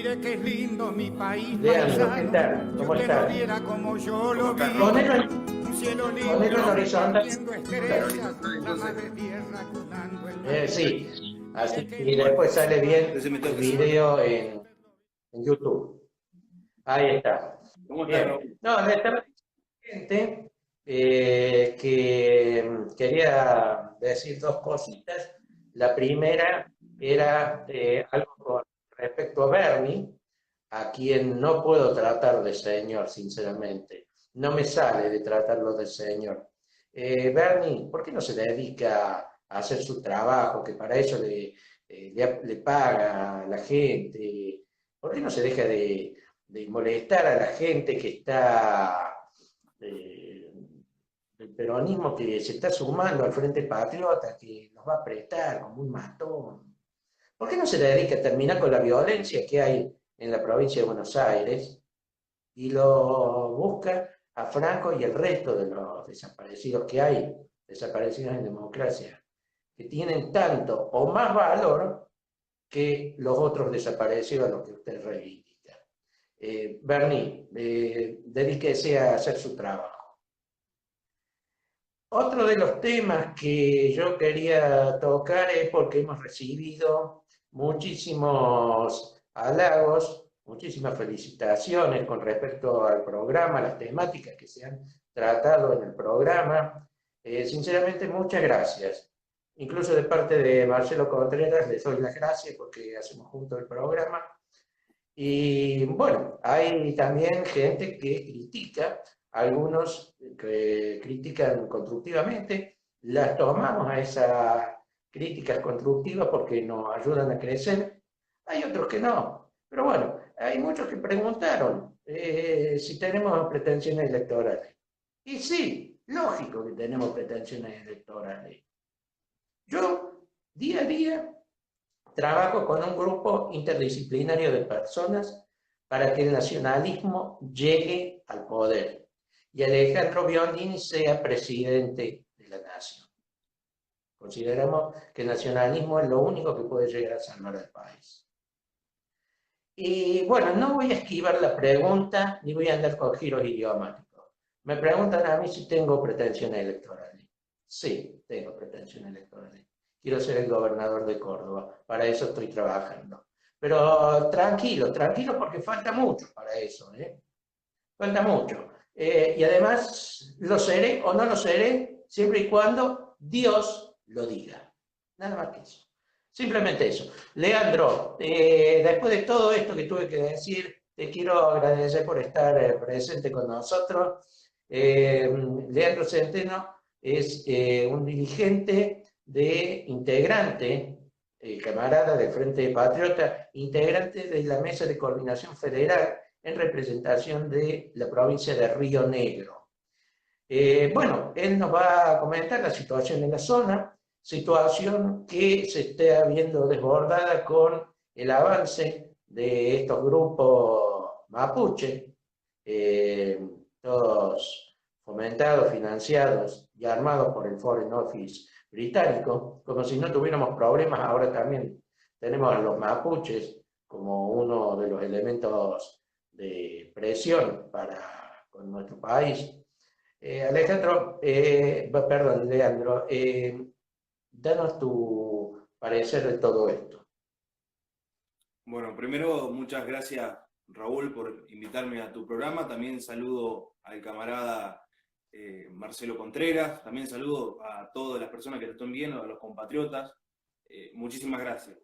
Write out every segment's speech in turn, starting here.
mire qué lindo mi país Leandro, ¿qué paisano, tal? que ¿Cómo usted lo estás? viera como yo lo vi. Un cielo Ponelo en limpio, horizontal. repartiendo estrellas, la madre tierra cunando el maíz. Sí, Mire así qué y después sale bien Entonces me el toca. video en YouTube. Ahí está. ¿Cómo estás, Bien. Raúl? No, le estaba gente que quería decir dos cositas. La primera era algo con respecto a Bernie, a quien no puedo tratar de señor, sinceramente. No me sale de tratarlo de señor. Bernie, ¿por qué no se dedica a hacer su trabajo, que para eso le paga a la gente? ¿Por qué no se deja de molestar a la gente que está eh, del peronismo, que se está sumando al Frente Patriota, que nos va a apretar como un matón? ¿Por qué no se dedica a terminar con la violencia que hay en la provincia de Buenos Aires y lo busca a Franco y el resto de los desaparecidos que hay, desaparecidos en democracia, que tienen tanto o más valor que los otros desaparecidos a los que usted reivindica? Bernie, dedíquese a hacer su trabajo. Otro de los temas que yo quería tocar es porque hemos recibido muchísimos halagos, muchísimas felicitaciones con respecto al programa, las temáticas que se han tratado en el programa. Sinceramente, muchas gracias. Incluso de parte de Marcelo Contreras les doy las gracias porque hacemos juntos el programa. Y bueno, hay también gente que critica, algunos que critican constructivamente, las tomamos a esas críticas constructivas porque nos ayudan a crecer, hay otros que no. Pero bueno, hay muchos que preguntaron si tenemos pretensiones electorales. Y sí, lógico que tenemos pretensiones electorales. Yo, día a día, trabajo con un grupo interdisciplinario de personas para que el nacionalismo llegue al poder y Alejandro Biondini sea presidente de la nación. Consideramos que el nacionalismo es lo único que puede llegar a salvar al país. Y bueno, no voy a esquivar la pregunta ni voy a andar con giros idiomáticos. Me preguntan a mí si tengo pretensiones electorales. Sí, tengo pretensiones electorales. Quiero ser el gobernador de Córdoba, para eso estoy trabajando. Pero tranquilo, tranquilo porque falta mucho para eso, ¿eh? Falta mucho. Y además lo seré o no lo seré siempre y cuando Dios lo diga. Nada más que eso. Simplemente eso. Leandro, después de todo esto que tuve que decir, te quiero agradecer por estar presente con nosotros. Leandro Centeno es un dirigente integrante, camarada del Frente Patriota, integrante de la Mesa de Coordinación Federal en representación de la provincia de Río Negro. Bueno, él nos va a comentar la situación en la zona, situación que se está viendo desbordada con el avance de estos grupos mapuche, todos fomentados, financiados y armados por el Foreign Office británico, como si no tuviéramos problemas, ahora también tenemos a los mapuches como uno de los elementos de presión con nuestro país. Alejandro, perdón, Leandro, danos tu parecer de todo esto. Bueno, primero, muchas gracias, Raúl, por invitarme a tu programa. También saludo al camarada Marcelo Contreras. También saludo a todas las personas que lo están viendo, a los compatriotas. Muchísimas gracias.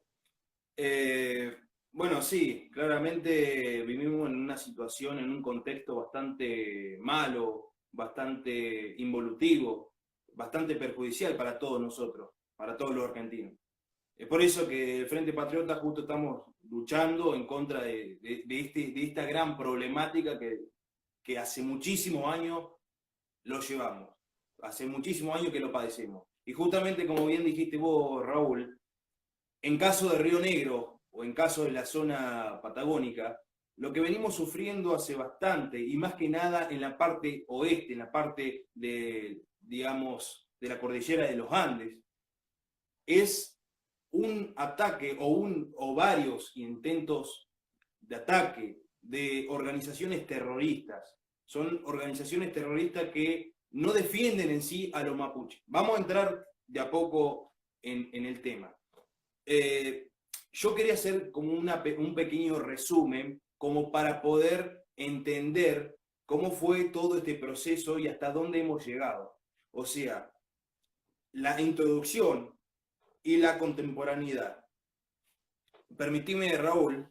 Bueno, sí, claramente vivimos en una situación, en un contexto bastante malo, bastante involutivo, bastante perjudicial para todos nosotros, para todos los argentinos. Es por eso que el Frente Patriota justo estamos luchando en contra de esta gran problemática que hace muchísimos años lo llevamos, hace muchísimos años que lo padecemos. Y justamente, como bien dijiste vos, Raúl, en caso de Río Negro o en caso de la zona patagónica, lo que venimos sufriendo hace bastante, y más que nada en la parte oeste, en la parte de, digamos, de la cordillera de los Andes, es un ataque o varios intentos de ataque de organizaciones terroristas. Son organizaciones terroristas que no defienden en sí a los mapuches. Vamos a entrar de a poco en el tema. Yo quería hacer como un pequeño resumen como para poder entender cómo fue todo este proceso y hasta dónde hemos llegado. O sea, la introducción y la contemporaneidad. Permitime, Raúl,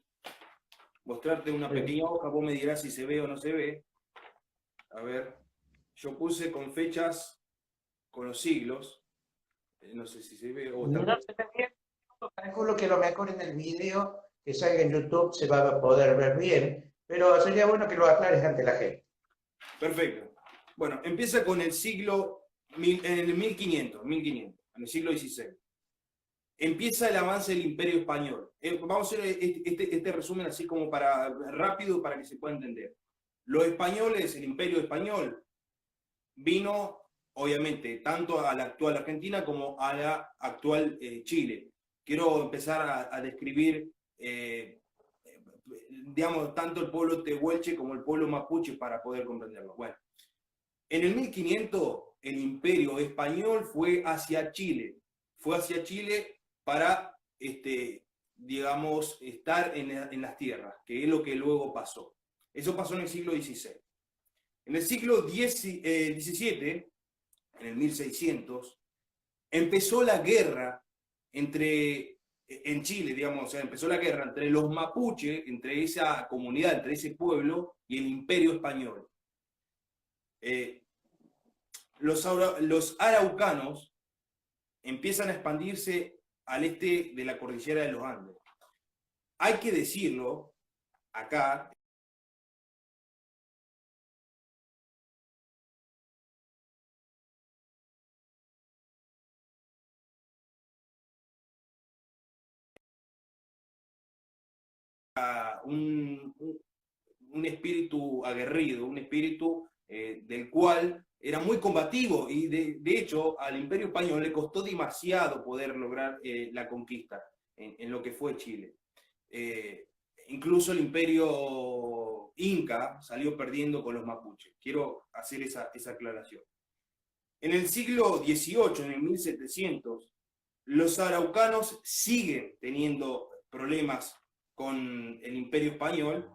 mostrarte una pequeña hoja, vos me dirás si se ve o no se ve. A ver, yo puse con fechas, con los siglos, no sé si se ve o No está... se ve bien, calculo que lo mejor en el video que salga en YouTube se va a poder ver bien, pero sería bueno que lo aclares ante la gente. Perfecto. Bueno, empieza con el siglo, en el 1500, en el siglo XVI. Empieza el avance del Imperio Español. Vamos a hacer este resumen así como para rápido para que se pueda entender. Los españoles, el Imperio Español, vino, obviamente, tanto a la actual Argentina como a la actual Chile. Quiero empezar a describir, digamos, tanto el pueblo tehuelche como el pueblo mapuche para poder comprenderlo. Bueno, en el 1500 el Imperio Español fue hacia Chile para, digamos, estar en las tierras, que es lo que luego pasó. Eso pasó en el siglo XVI. En el siglo XVII, en el 1600, empezó la guerra en Chile, digamos, o sea, empezó la guerra entre los mapuches, entre esa comunidad, entre ese pueblo y el Imperio Español. Los araucanos empiezan a expandirse al este de la cordillera de los Andes. Hay que decirlo acá. Un espíritu aguerrido, un espíritu del cual era muy combativo y de hecho al Imperio Español le costó demasiado poder lograr la conquista en lo que fue Chile. Incluso el Imperio Inca salió perdiendo con los mapuches. Quiero hacer esa aclaración. En el siglo XVIII, en el 1700, los araucanos siguen teniendo problemas con el Imperio Español,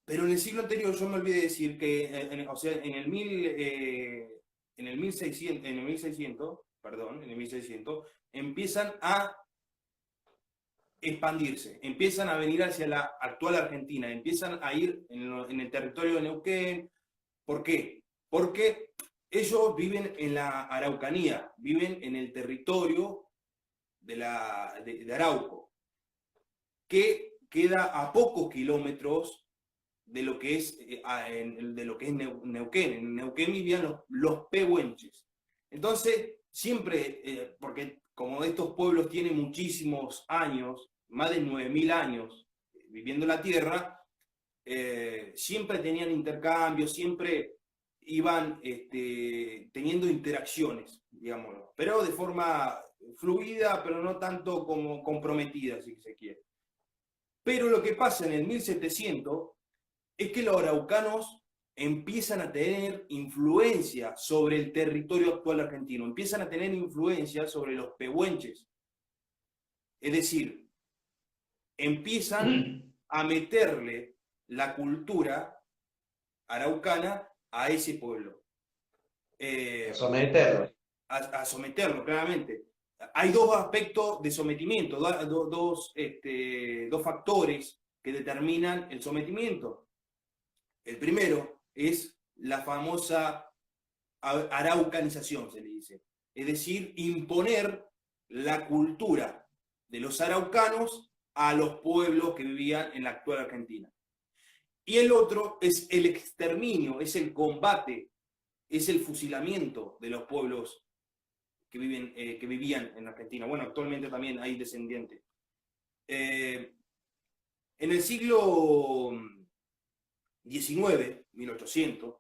pero en el siglo anterior yo me olvidé de decir que, o sea, en el 1600, empiezan a expandirse, empiezan a venir hacia la actual Argentina, empiezan a ir en el territorio de Neuquén. ¿Por qué? Porque ellos viven en la Araucanía, viven en el territorio de Arauco, que queda a pocos kilómetros de lo que es, Neuquén. En Neuquén vivían los pehuenches. Entonces, siempre, porque como estos pueblos tienen muchísimos años, más de 9000 años viviendo en la tierra, siempre tenían intercambios, siempre iban teniendo interacciones, digámoslo, pero de forma fluida, pero no tanto como comprometida, si se quiere. Pero lo que pasa en el 1700 es que los araucanos empiezan a tener influencia sobre el territorio actual argentino, empiezan a tener influencia sobre los pehuenches. Es decir, empiezan a meterle la cultura araucana a ese pueblo. Someterlo. A someterlo, claramente. Hay dos aspectos de sometimiento, dos factores que determinan el sometimiento. El primero es la famosa araucanización, se le dice. Es decir, imponer la cultura de los araucanos a los pueblos que vivían en la actual Argentina. Y el otro es el exterminio, es el combate, es el fusilamiento de los pueblos que vivían en Argentina. Bueno, actualmente también hay descendientes. En el siglo XIX, 1800,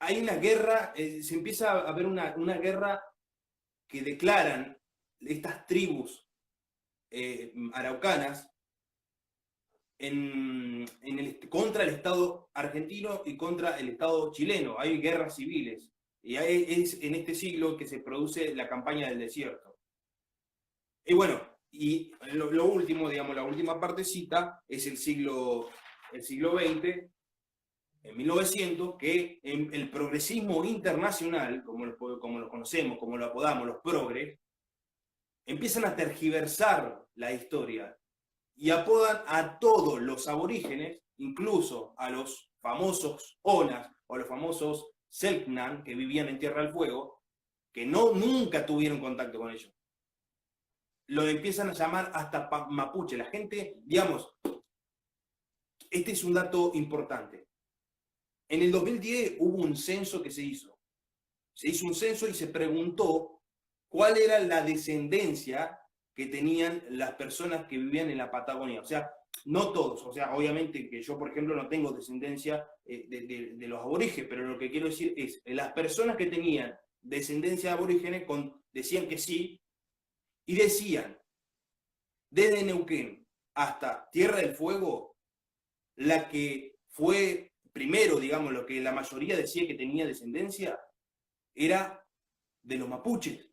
hay una guerra, se empieza a ver una guerra que declaran estas tribus araucanas contra el Estado argentino y contra el Estado chileno. Hay guerras civiles. Y es en este siglo que se produce la campaña del desierto. Y bueno, y lo último, digamos, la última partecita es el siglo XX, en 1900, que en el progresismo internacional, como lo conocemos, como lo apodamos, los progres, empiezan a tergiversar la historia y apodan a todos los aborígenes, incluso a los famosos Onas o a los famosos Selknam, que vivían en Tierra del Fuego, que nunca tuvieron contacto con ellos. Lo empiezan a llamar hasta mapuche. La gente, digamos, este es un dato importante. En el 2010 hubo un censo que se hizo. Se hizo un censo y se preguntó cuál era la descendencia que tenían las personas que vivían en la Patagonia. O sea, no todos. O sea, obviamente que yo, por ejemplo, no tengo descendencia de los aborígenes, pero lo que quiero decir es, las personas que tenían descendencia de aborígenes decían que sí, y decían, desde Neuquén hasta Tierra del Fuego, la que fue primero, digamos, lo que la mayoría decía que tenía descendencia, era de los mapuches.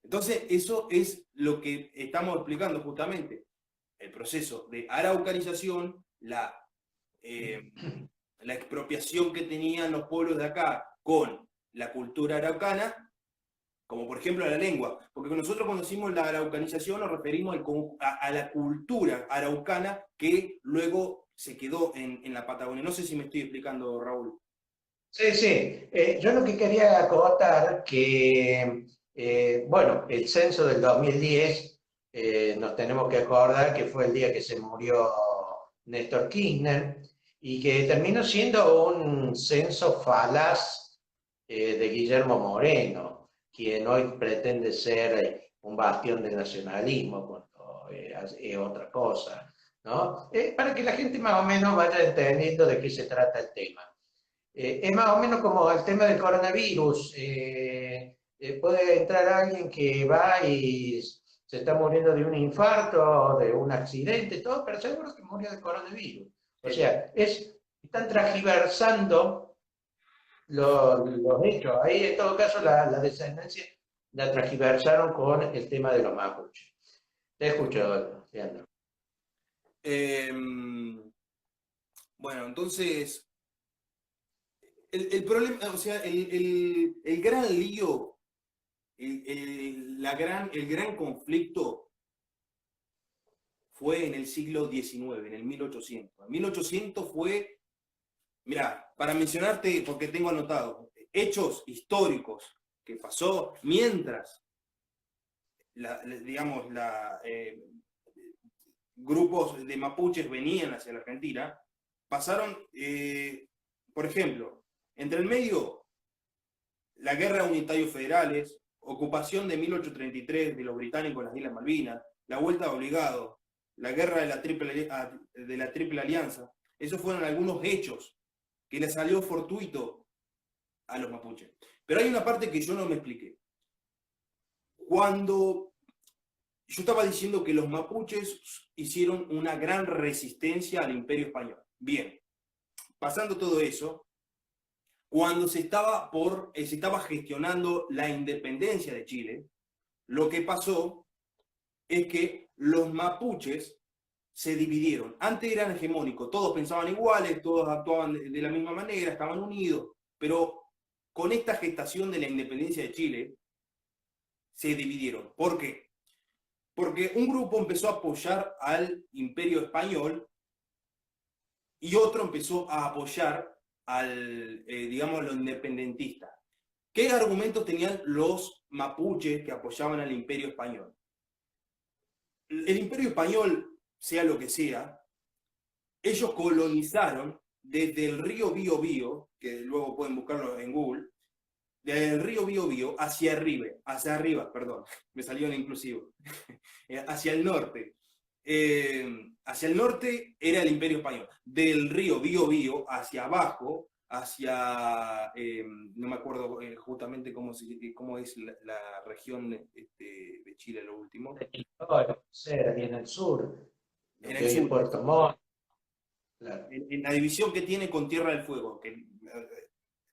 Entonces, eso es lo que estamos explicando justamente. El proceso de araucanización, la expropiación que tenían los pueblos de acá con la cultura araucana, como por ejemplo a la lengua. Porque nosotros cuando decimos la araucanización nos referimos a la cultura araucana que luego se quedó en la Patagonia. No sé si me estoy explicando, Raúl. Sí, sí. Yo lo que quería acotar que, bueno, el censo del 2010, nos tenemos que acordar que fue el día que se murió Néstor Kirchner y que terminó siendo un censo falaz de Guillermo Moreno, quien hoy pretende ser un bastión del nacionalismo cuando es otra cosa, ¿no? Para que la gente más o menos vaya entendiendo de qué se trata el tema. Es más o menos como el tema del coronavirus. Puede entrar alguien que va y se está muriendo de un infarto, de un accidente, todo, pero seguro que murió de coronavirus. O sea, están transgiversando los hechos. Ahí, en todo caso, la descendencia la transgiversaron con el tema de los mapuches. Te escucho, Leandro. Bueno, entonces, el problema, o sea, el gran lío, el gran conflicto fue en el siglo XIX, en el 1800. En 1800 fue, mira, para mencionarte, porque tengo anotado, hechos históricos que pasó mientras, grupos de mapuches venían hacia la Argentina, pasaron, por ejemplo, entre el medio, la guerra de unitarios federales, ocupación de 1833 de los británicos en las Islas Malvinas, la vuelta de obligados, la guerra de la Triple Alianza. Esos fueron algunos hechos que le salió fortuito a los mapuches. Pero hay una parte que yo no me expliqué. Cuando yo estaba diciendo que los mapuches hicieron una gran resistencia al Imperio Español. Bien, pasando todo eso, cuando se estaba gestionando la independencia de Chile, lo que pasó es que los mapuches se dividieron. Antes eran hegemónicos, todos pensaban iguales, todos actuaban de la misma manera, estaban unidos, pero con esta gestación de la independencia de Chile, se dividieron. ¿Por qué? Porque un grupo empezó a apoyar al Imperio Español y otro empezó a apoyar digamos, los independentistas. ¿Qué argumentos tenían los mapuches que apoyaban al Imperio Español? El Imperio Español, sea lo que sea, ellos colonizaron desde el río Biobío, que luego pueden buscarlo en Google, desde el río Biobío hacia arriba, perdón, me salió en inclusivo, hacia el norte. Hacia el norte era el Imperio Español. Del río Biobío hacia abajo, hacia, no me acuerdo justamente cómo es la región de Chile, lo último. Ahí en el sur, lo En que el hoy es sur, Puerto Montt, claro. en la división que tiene con Tierra del Fuego, que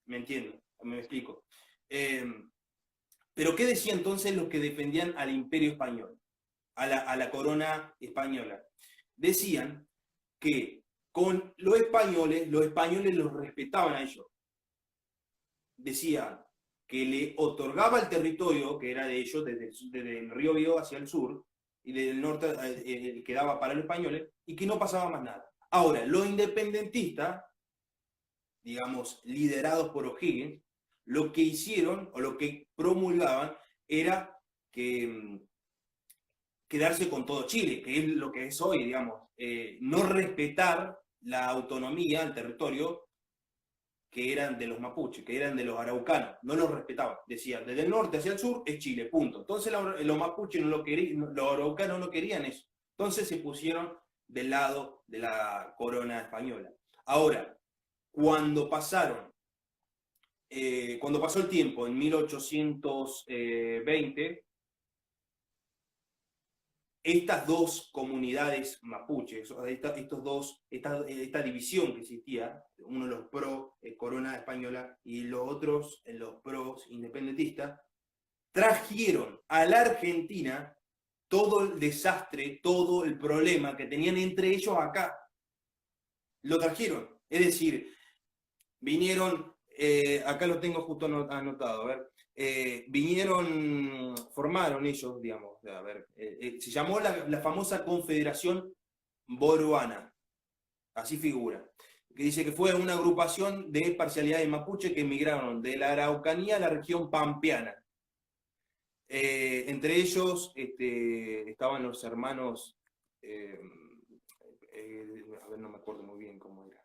me entiendo, me explico. Pero ¿qué decía entonces los que defendían al imperio español, a la corona española? Decían que con los españoles los respetaban a ellos. Decían que le otorgaba el territorio que era de ellos, desde el río Biobío hacia el sur, y desde el norte quedaba para los españoles, y que no pasaba más nada. Ahora, los independentistas, digamos, liderados por O'Higgins, lo que hicieron, o lo que promulgaban, era que quedarse con todo Chile, que es lo que es hoy, digamos, no respetar la autonomía, el territorio, que eran de los mapuches, que eran de los araucanos, no los respetaban. Decían, desde el norte hacia el sur es Chile, punto. Entonces los mapuches no lo querían, los araucanos no querían eso. Entonces se pusieron del lado de la corona española. Ahora, cuando pasó el tiempo, en 1820, estas dos comunidades mapuches, esta división que existía, uno los pro corona española y los otros los pros independentistas, trajeron a la Argentina todo el desastre, todo el problema que tenían entre ellos acá. Lo trajeron. Es decir, vinieron, acá lo tengo justo anotado, a ver. Formaron ellos, digamos, a ver, se llamó la famosa Confederación Boruana, así figura, que dice que fue una agrupación de parcialidades mapuche que emigraron de la Araucanía a la región pampeana. Entre ellos estaban los hermanos, a ver, no me acuerdo muy bien cómo era.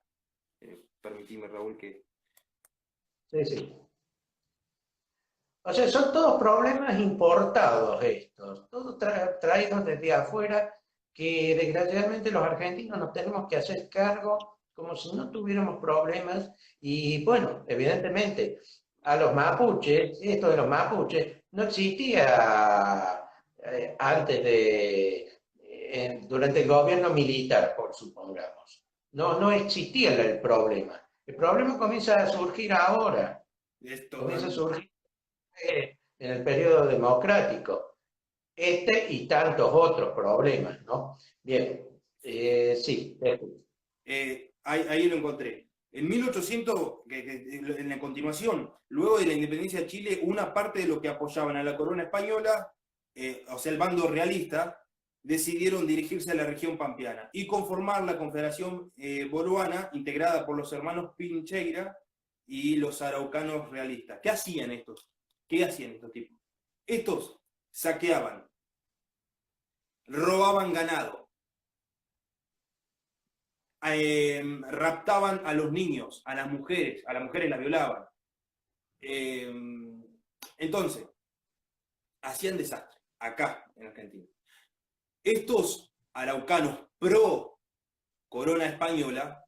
Permitime, Raúl, que... Sí, sí. O sea, son todos problemas importados estos, todos traídos desde afuera, que desgraciadamente los argentinos nos tenemos que hacer cargo como si no tuviéramos problemas. Y bueno, evidentemente, a los mapuches, esto de los mapuches, no existía durante el gobierno militar, por supongamos. No existía el problema. El problema comienza a surgir ahora, comienza a surgir en el periodo democrático, y tantos otros problemas, ¿no? Bien, sí. Ahí lo encontré. En 1800, en la continuación, luego de la independencia de Chile, una parte de los que apoyaban a la corona española, o sea, el bando realista, decidieron dirigirse a la región pampeana y conformar la Confederación Boruana, integrada por los hermanos Pincheira y los araucanos realistas. ¿Qué hacían estos? ¿Qué hacían estos tipos? Estos saqueaban, robaban ganado, raptaban a los niños, a las mujeres las violaban. Entonces, hacían desastre, acá en Argentina. Estos araucanos pro corona española,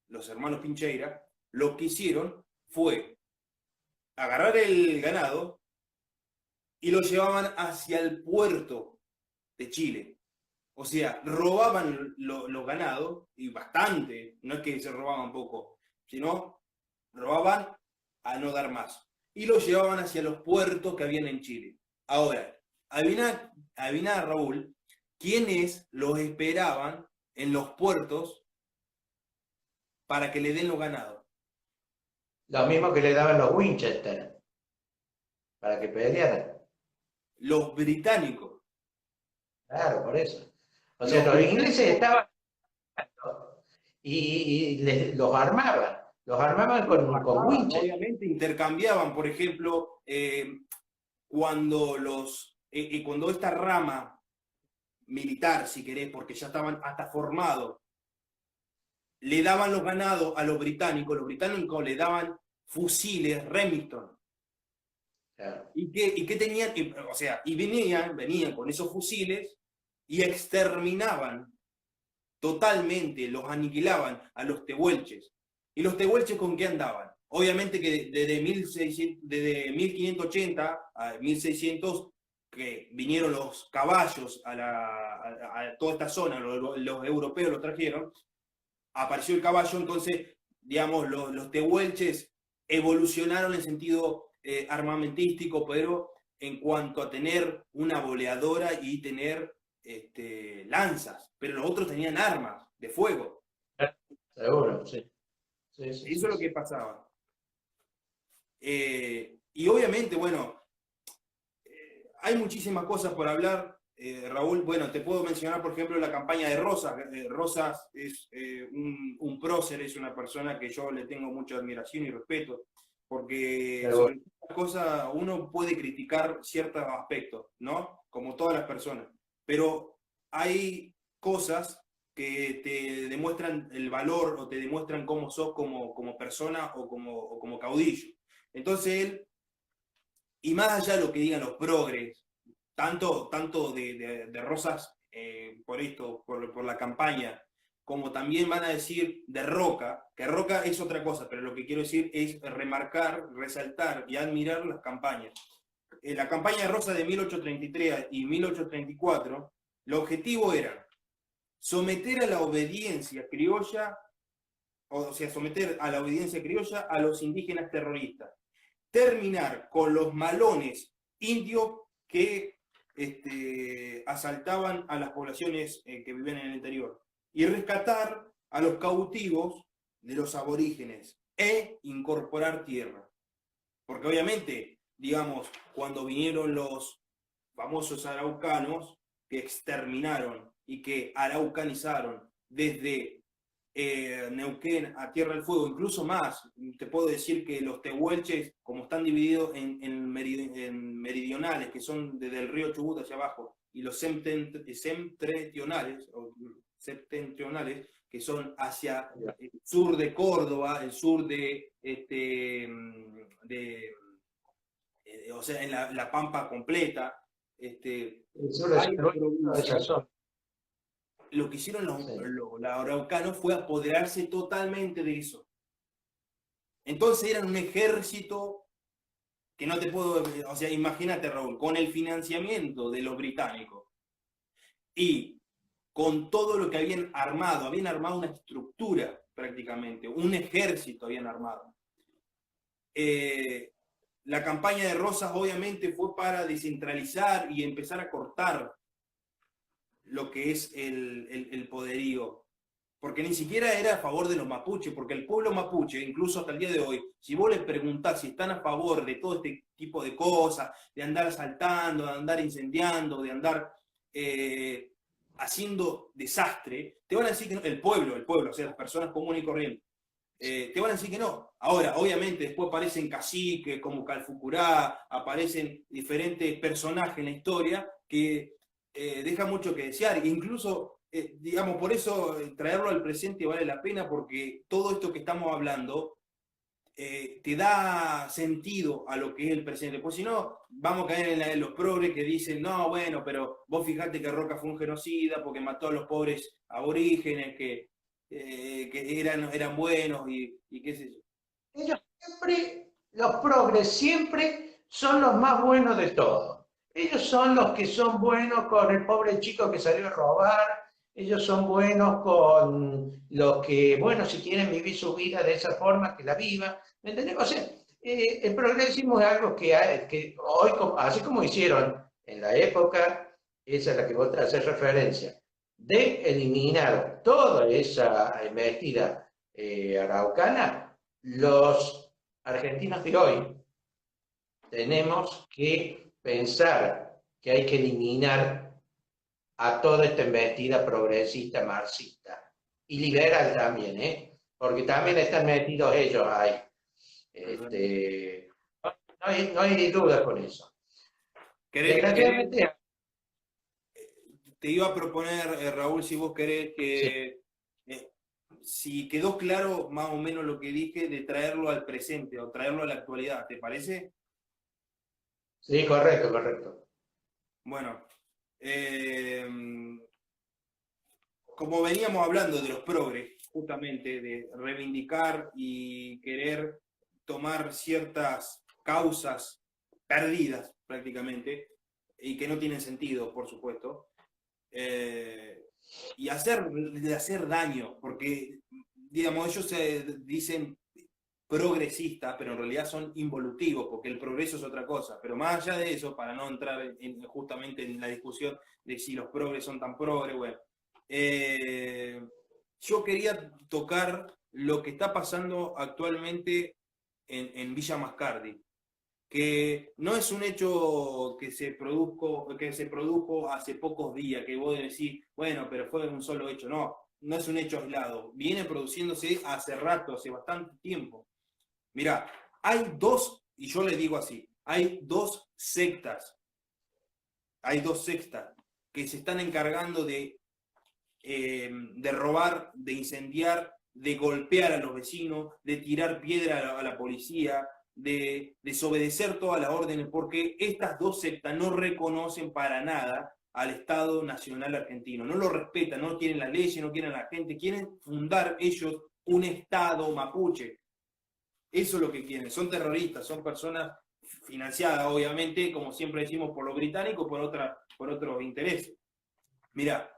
los hermanos Pincheira, lo que hicieron fue agarrar el ganado y lo llevaban hacia el puerto de Chile. O sea, robaban los ganados, y bastante, no es que se robaban poco, sino robaban a no dar más. Y los llevaban hacia los puertos que habían en Chile. Ahora, adivina, Raúl, ¿quiénes los esperaban en los puertos para que le den los ganados? Lo mismo que le daban los Winchester, para que pelearan. Los británicos. Claro, por eso. O sea, los ingleses estaban y los armaban con Winchester. Obviamente intercambiaban, por ejemplo, cuando esta rama militar, si querés, porque ya estaban hasta formados, le daban los ganados a los británicos le daban fusiles Remington. Claro. ¿Y qué tenían? O sea, y venían con esos fusiles y exterminaban totalmente, los aniquilaban a los tehuelches. ¿Y los tehuelches con qué andaban? Obviamente que desde 1580 a 1600, que vinieron los caballos a toda esta zona, los europeos los trajeron, apareció el caballo, entonces, digamos, los tehuelches evolucionaron en sentido armamentístico, pero en cuanto a tener una boleadora y tener lanzas, pero los otros tenían armas de fuego. Seguro, sí. Sí, sí, Eso es lo que pasaba. Y obviamente, bueno, hay muchísimas cosas por hablar, Raúl. Bueno, te puedo mencionar, por ejemplo, la campaña de Rosas. Rosas es un prócer, es una persona que yo le tengo mucha admiración y respeto, porque sobre estas cosas uno puede criticar ciertos aspectos, ¿no? Como todas las personas, pero hay cosas que te demuestran el valor o te demuestran cómo sos como persona o como caudillo. Entonces él, y más allá de lo que digan los progres, tanto de Rosas por esto, por la campaña, como también van a decir de Roca, que Roca es otra cosa, pero lo que quiero decir es remarcar, resaltar y admirar las campañas. La campaña de Rosas de 1833 y 1834, el objetivo era someter a la obediencia criolla, o sea, someter a la obediencia criolla a los indígenas terroristas, terminar con los malones indios que asaltaban a las poblaciones que vivían en el interior, y rescatar a los cautivos de los aborígenes e incorporar tierra. Porque obviamente, digamos, cuando vinieron los famosos araucanos que exterminaron y que araucanizaron desde Neuquén a Tierra del Fuego, incluso más, te puedo decir que los tehuelches, como están divididos en meridionales, que son desde el río Chubut hacia abajo, y los septentrionales, que son hacia el sur de Córdoba, el sur o sea, en la Pampa completa, lo que hicieron los araucanos fue apoderarse totalmente de eso. Entonces eran un ejército que no te puedo, o sea, imagínate, Raúl, con el financiamiento de los británicos y con todo lo que habían armado una estructura prácticamente, un ejército habían armado. La campaña de Rosas obviamente fue para descentralizar y empezar a cortar lo que es el poderío, porque ni siquiera era a favor de los mapuches, porque el pueblo mapuche, incluso hasta el día de hoy, si vos les preguntás si están a favor de todo este tipo de cosas, de andar asaltando, de andar incendiando, de andar haciendo desastre, te van a decir que no, el pueblo, o sea, las personas comunes y corrientes, te van a decir que no. Ahora, obviamente, después aparecen caciques como Calfucurá, aparecen diferentes personajes en la historia que deja mucho que desear. Incluso, digamos, por eso traerlo al presente vale la pena, porque todo esto que estamos hablando te da sentido a lo que es el presente. Pues si no, vamos a caer en los progres que dicen, no, bueno, pero vos fijate que Roca fue un genocida porque mató a los pobres aborígenes que eran buenos y qué sé yo. Ellos siempre, los progres siempre son los más buenos de todos. Ellos son los que son buenos con el pobre chico que salió a robar. Ellos son buenos con los que, bueno, si quieren vivir su vida de esa forma, que la vivan. ¿Me entendés? O sea, el progresismo es algo que hoy, así como hicieron en la época, esa es la que vos te haces referencia, de eliminar toda esa embestida araucana, los argentinos de hoy tenemos que pensar que hay que eliminar a toda esta embestida progresista, marxista y liberal también, porque también están metidos ellos ahí. No hay duda con eso. Desgraciadamente. Te iba a proponer, Raúl, si vos querés que, si quedó claro más o menos lo que dije, de traerlo al presente o traerlo a la actualidad, ¿te parece? Sí, correcto. Bueno, como veníamos hablando de los progres, justamente de reivindicar y querer tomar ciertas causas perdidas prácticamente y que no tienen sentido, por supuesto, y de hacer daño, porque, digamos, ellos se dicen progresistas, pero en realidad son involutivos, porque el progreso es otra cosa. Pero más allá de eso, para no entrar justamente en la discusión de si los progres son tan progres, bueno, yo quería tocar lo que está pasando actualmente en Villa Mascardi, que no es un hecho que se produjo hace pocos días, que vos decís, bueno, pero fue un solo hecho. No, no es un hecho aislado. Viene produciéndose hace rato, hace bastante tiempo. Mirá, hay dos, y yo le digo así, hay dos sectas que se están encargando de robar, de incendiar, de golpear a los vecinos, de tirar piedra a la policía, de desobedecer todas las órdenes, porque estas dos sectas no reconocen para nada al Estado Nacional Argentino, no lo respetan, no quieren la ley, no quieren a la gente, quieren fundar ellos un Estado mapuche. Eso es lo que quieren, son terroristas, son personas financiadas, obviamente, como siempre decimos, por los británicos, por otros intereses. Mirá,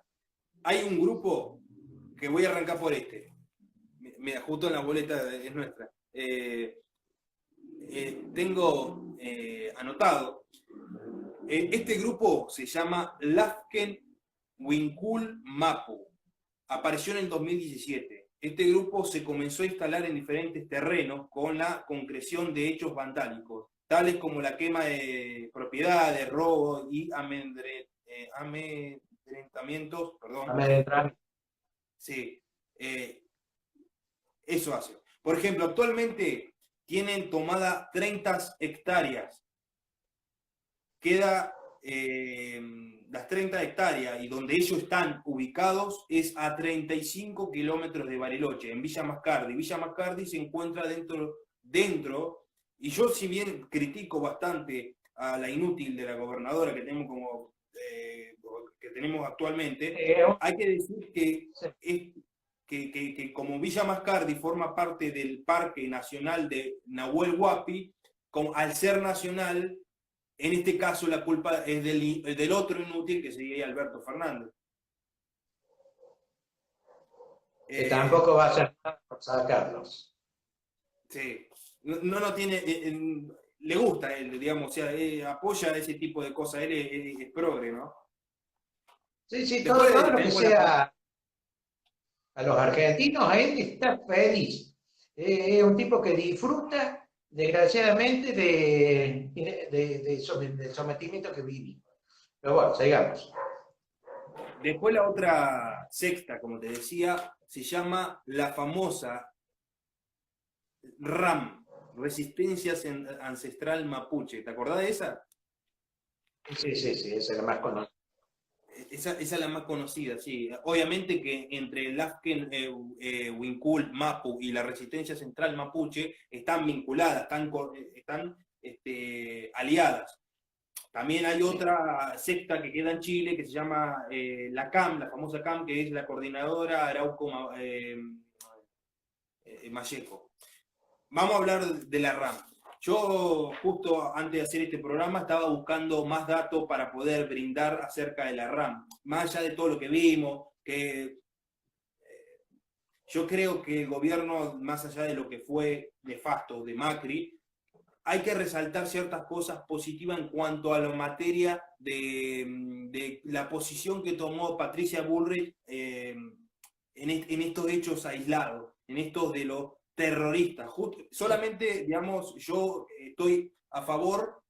hay un grupo que voy a arrancar por este. Mira, justo en la boleta es nuestra. Tengo anotado. Este grupo se llama Lafken Winkul Mapu. Apareció en el 2017. Este grupo se comenzó a instalar en diferentes terrenos con la concreción de hechos vandálicos, tales como la quema de propiedades, robo y amedrentamientos, perdón. Amedrentamiento. Sí, eso hace. Por ejemplo, actualmente tienen tomada 30 hectáreas. Queda las 30 hectáreas y donde ellos están ubicados es a 35 kilómetros de Bariloche, en Villa Mascardi. Villa Mascardi se encuentra dentro, y yo si bien critico bastante a la inútil de la gobernadora que tenemos actualmente, hay que decir que como Villa Mascardi forma parte del Parque Nacional de Nahuel Huapi, al ser nacional, en este caso la culpa es del otro inútil, que sería Alberto Fernández. Que tampoco va a hacer nada por sacarlos. Sí, no tiene, le gusta a él, digamos, o sea, apoya ese tipo de cosas, él es progre, ¿no? Sí, todo lo que sea a los argentinos, él está feliz. Es un tipo que disfruta, desgraciadamente, del sometimiento que vivimos. Pero bueno, sigamos. Después la otra secta, como te decía, se llama la famosa RAM, Resistencia Ancestral Mapuche. ¿Te acordás de esa? Sí, esa es la más conocida. Esa es la más conocida, sí. Obviamente que entre el Lafken Winkul Mapu y la Resistencia Central Mapuche están vinculadas, están aliadas. También hay otra secta que queda en Chile que se llama la CAM, la famosa CAM, que es la coordinadora Arauco Mayeco. Vamos a hablar de la RAM. Yo justo antes de hacer este programa estaba buscando más datos para poder brindar acerca de la RAM. Más allá de todo lo que vimos, que yo creo que el gobierno, más allá de lo que fue nefasto de Macri, hay que resaltar ciertas cosas positivas en cuanto a la materia de la posición que tomó Patricia Bullrich en estos hechos aislados, en estos de los terroristas. Solamente, digamos, yo estoy a favor,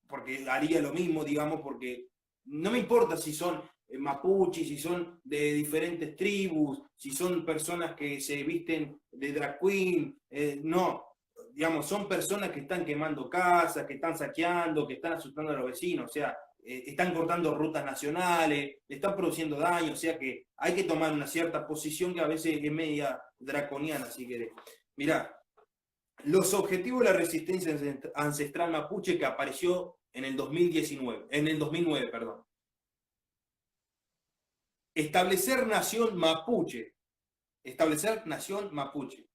porque haría lo mismo, digamos, porque no me importa si son mapuches, si son de diferentes tribus, si son personas que se visten de drag queen, no. Digamos, son personas que están quemando casas, que están saqueando, que están asustando a los vecinos, o sea, están cortando rutas nacionales, están produciendo daño, o sea que hay que tomar una cierta posición que a veces es media draconiana, si querés. Mirá, los objetivos de la resistencia ancestral mapuche que apareció en el 2009, perdón. Establecer nación mapuche establecer nación mapuche.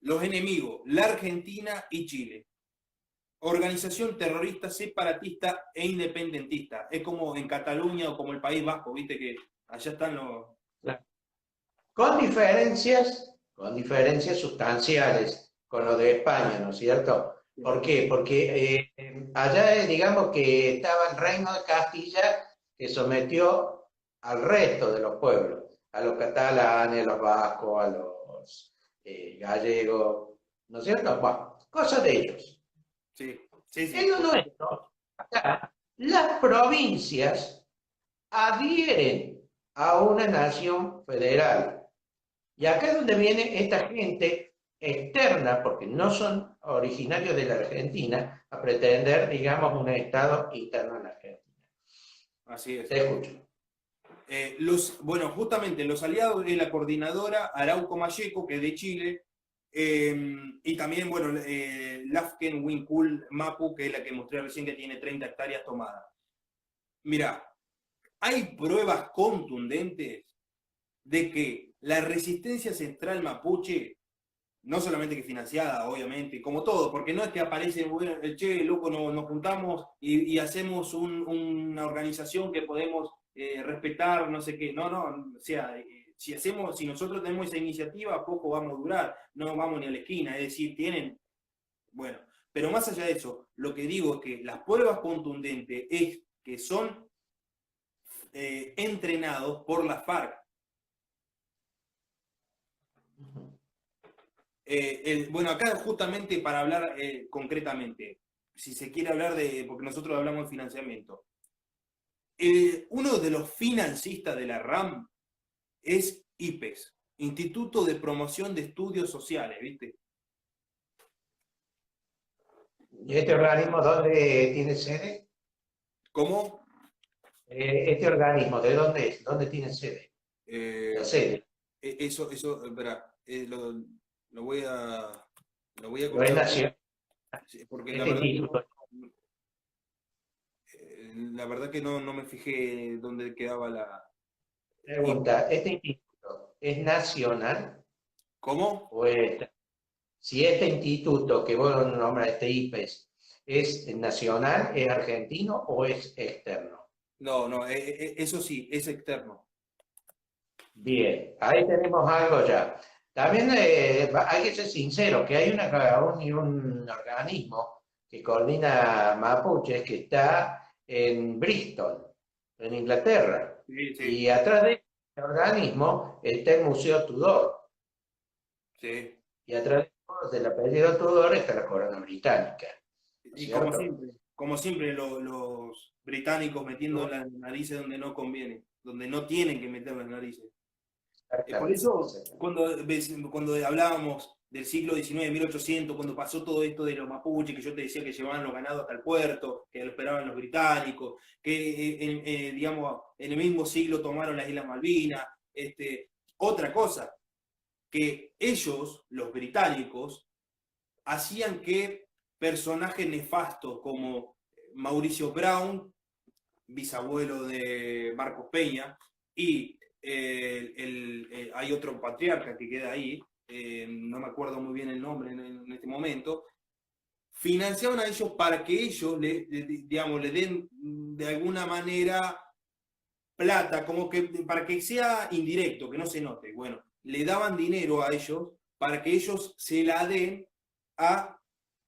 Los enemigos, la Argentina y Chile. Organización terrorista, separatista e independentista. Es como en Cataluña o como el País Vasco, viste que allá están los... Con diferencias sustanciales con lo de España, ¿no es cierto? ¿Por qué? Porque allá digamos que estaba el reino de Castilla que sometió al resto de los pueblos, a los catalanes, a los vascos, a los gallegos, ¿no es cierto? Bueno, cosas de ellos. Sí, sí, sí. En lo nuestro, acá, las provincias adhieren a una nación federal. Y acá es donde viene esta gente externa, porque no son originarios de la Argentina, a pretender, digamos, un Estado interno en la Argentina. Así es. Te escucho. Bueno, justamente los aliados de la coordinadora Arauco Mayeco, que es de Chile, y también, bueno, Lafken Winkul Mapu, que es la que mostré recién, que tiene 30 hectáreas tomadas. Mirá, hay pruebas contundentes de que la resistencia central mapuche, no solamente que financiada, obviamente, como todo, porque no es que aparece, bueno, che, loco, nos juntamos y hacemos una organización que podemos respetar, no sé qué, no, o sea, si nosotros tenemos esa iniciativa, poco vamos a durar, no vamos ni a la esquina, es decir, bueno, pero más allá de eso, lo que digo es que las pruebas contundentes es que son entrenados por la FARC. Bueno, acá justamente para hablar concretamente, si se quiere hablar porque nosotros hablamos de financiamiento, uno de los financistas de la RAM es IPES, Instituto de Promoción de Estudios Sociales, ¿viste? ¿Y este organismo dónde tiene sede? ¿Cómo? Este organismo, ¿de dónde es? ¿Dónde tiene sede? La sede. Eso, espera, lo voy a No es nacional. porque Este instituto. la verdad que no me fijé dónde quedaba la... Pregunta, ¿este instituto es nacional? ¿Cómo? ¿O si este instituto que vos nombras, este IPES, es nacional, es argentino o es externo? No, eso sí, es externo. Bien, ahí tenemos algo ya. También hay que ser sincero, que hay un organismo que coordina mapuches que está en Bristol, en Inglaterra. Sí, sí. Y atrás de este organismo está el Museo Tudor. Sí. Y atrás del apellido Tudor está la corona británica. Y ¿Cierto? como siempre los británicos metiendo las narices donde no conviene, donde no tienen que meter las narices. Por eso, cuando hablábamos del siglo XIX, 1800, cuando pasó todo esto de los mapuches, que yo te decía que llevaban los ganados hasta el puerto, que lo esperaban los británicos, que digamos, en el mismo siglo tomaron las Islas Malvinas, otra cosa, que ellos, los británicos, hacían que personajes nefastos como Mauricio Brown, bisabuelo de Marcos Peña, y hay otro patriarca que queda ahí, no me acuerdo muy bien el nombre en este momento, financiaban a ellos para que ellos digamos, le den de alguna manera plata, como que para que sea indirecto, que no se note. Bueno, le daban dinero a ellos para que ellos se la den a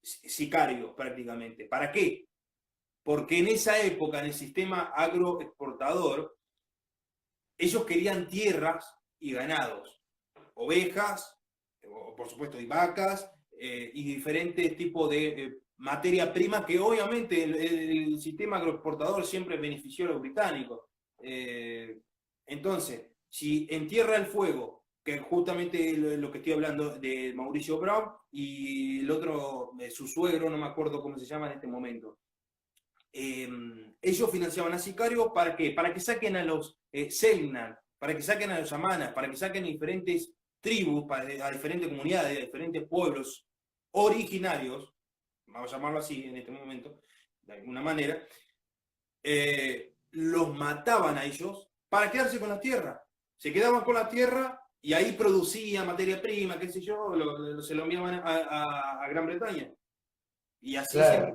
sicarios prácticamente. ¿Para qué? Porque en esa época, en el sistema agroexportador, ellos querían tierras y ganados, ovejas, por supuesto, y vacas, y diferentes tipos de materia prima que obviamente el sistema agroexportador siempre benefició a los británicos. Entonces, si en Tierra del Fuego, que justamente lo que estoy hablando de Mauricio Brown, y el otro, su suegro, no me acuerdo cómo se llama en este momento, ellos financiaban a sicarios, ¿para qué? Para que saquen a los Selknam, para que saquen a los yamanas, para que saquen a diferentes tribus, a diferentes comunidades, a diferentes pueblos originarios, vamos a llamarlo así en este momento, de alguna manera, los mataban a ellos para quedarse con la tierra. Se quedaban con la tierra y ahí producía materia prima, qué sé yo, se lo enviaban a Gran Bretaña. Y así siempre.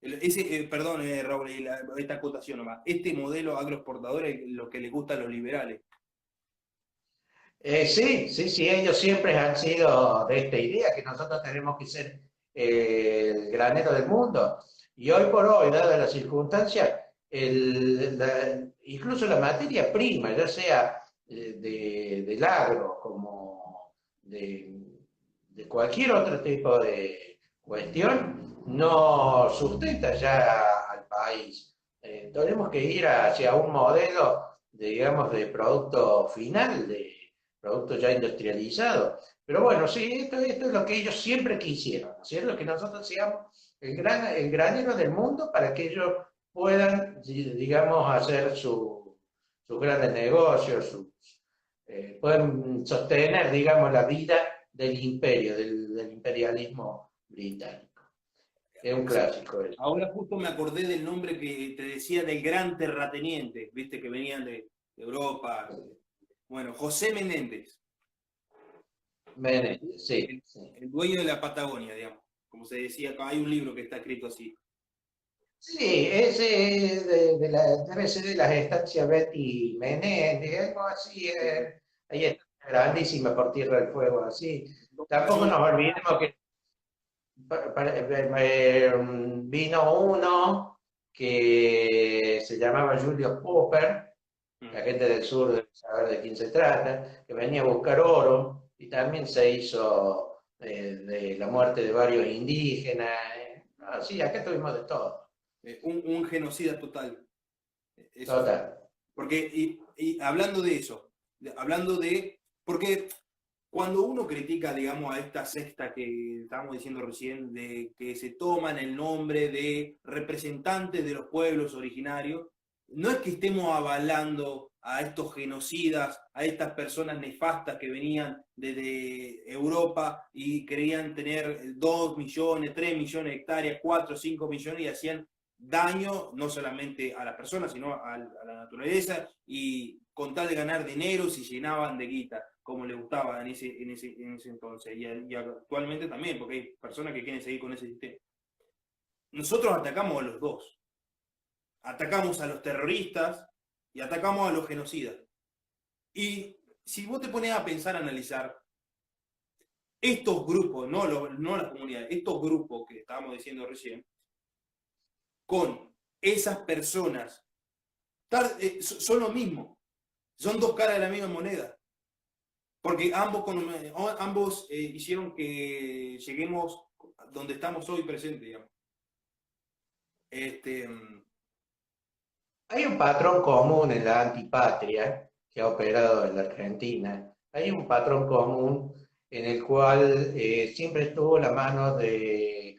Claro. Perdón, Raúl, esta acotación nomás. Este modelo agroexportador es lo que les gusta a los liberales. Sí, sí, sí, ellos siempre han sido de esta idea, que nosotros tenemos que ser el granero del mundo. Y hoy por hoy, dadas las circunstancias, incluso la materia prima, ya sea del agro como de cualquier otro tipo de cuestión, no sustenta ya al país. Tenemos que ir hacia un modelo, digamos, de producto final, de producto ya industrializado. Pero bueno, sí, esto es lo que ellos siempre quisieron, ¿no es cierto? Que nosotros seamos el granero del mundo para que ellos puedan, digamos, hacer sus grandes negocios, pueden sostener, digamos, la vida del imperio, del imperialismo británico. Es un clásico eso. Ahora justo me acordé del nombre que te decía del gran terrateniente, viste, que venían de Europa. Bueno, José Menéndez, Menéndez, sí, sí. el dueño de la Patagonia, digamos. Como se decía acá, hay un libro que está escrito así. Sí, ese debe ser de las estancias Betty Menéndez, algo así. Ahí está grandísima por Tierra del Fuego, así. Tampoco nos olvidemos que vino uno que se llamaba Julio Popper, la gente del sur debe saber de quién se trata, que venía a buscar oro y también se hizo de la muerte de varios indígenas. No, sí, acá tuvimos de todo. Un genocida total. Eso fue. Total. Porque, y hablando de eso, porque cuando uno critica, digamos, a esta secta que estábamos diciendo recién, de que se toman el nombre de representantes de los pueblos originarios, no es que estemos avalando a estos genocidas, a estas personas nefastas que venían desde Europa y querían tener 2 millones, 3 millones de hectáreas, 4, 5 millones y hacían daño no solamente a la persona, sino a la naturaleza y con tal de ganar dinero se llenaban de guita, como les gustaba en ese entonces y actualmente también, porque hay personas que quieren seguir con ese sistema. Nosotros atacamos a los dos. Atacamos a los terroristas y atacamos a los genocidas. Y si vos te pones a pensar, a analizar, estos grupos, no las comunidades, estos grupos que estábamos diciendo recién, con esas personas, son lo mismo. Son dos caras de la misma moneda. Porque ambos hicieron que lleguemos donde estamos hoy presentes, digamos. Hay un patrón común en la antipatria que ha operado en la Argentina. Hay un patrón común en el cual siempre estuvo la mano del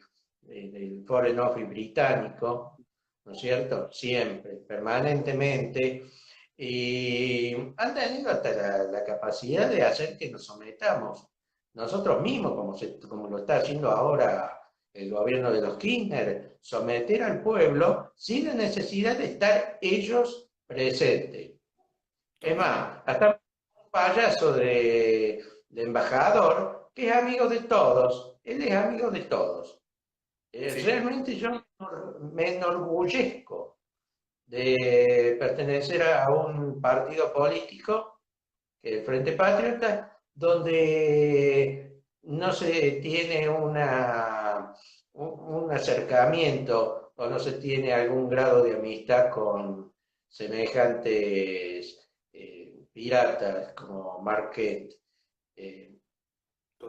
Foreign Office británico, ¿no es cierto? Siempre, permanentemente. Y han tenido hasta la capacidad de hacer que nos sometamos nosotros mismos, como lo está haciendo ahora el gobierno de los Kirchner, someter al pueblo sin la necesidad de estar ellos presentes. Es más, hasta un payaso de embajador que es amigo de todos, él es amigo de todos. Sí. Realmente yo me enorgullezco de pertenecer a un partido político, que es el Frente Patriota, donde no se tiene un acercamiento o no se tiene algún grado de amistad con semejantes piratas como Marquette.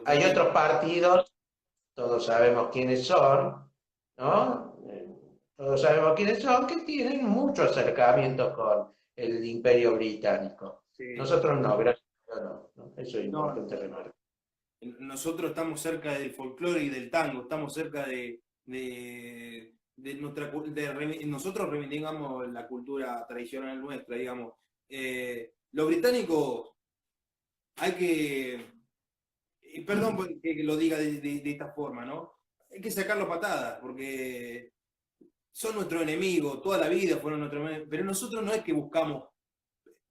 Hay otros partidos, todos sabemos quiénes son, ¿no? Todos sabemos quiénes son, que tienen mucho acercamiento con el Imperio Británico. Sí. Nosotros no, gracias a Dios no. Eso es No, importante remarcar. nosotros estamos cerca del folclore y del tango, estamos cerca de nuestra nosotros reivindicamos la cultura tradicional nuestra, digamos. Los británicos hay que, perdón que lo diga de esta forma, ¿no? Hay que sacarlo a patadas, porque son nuestro enemigo, toda la vida fueron nuestro enemigo, pero nosotros no es que buscamos,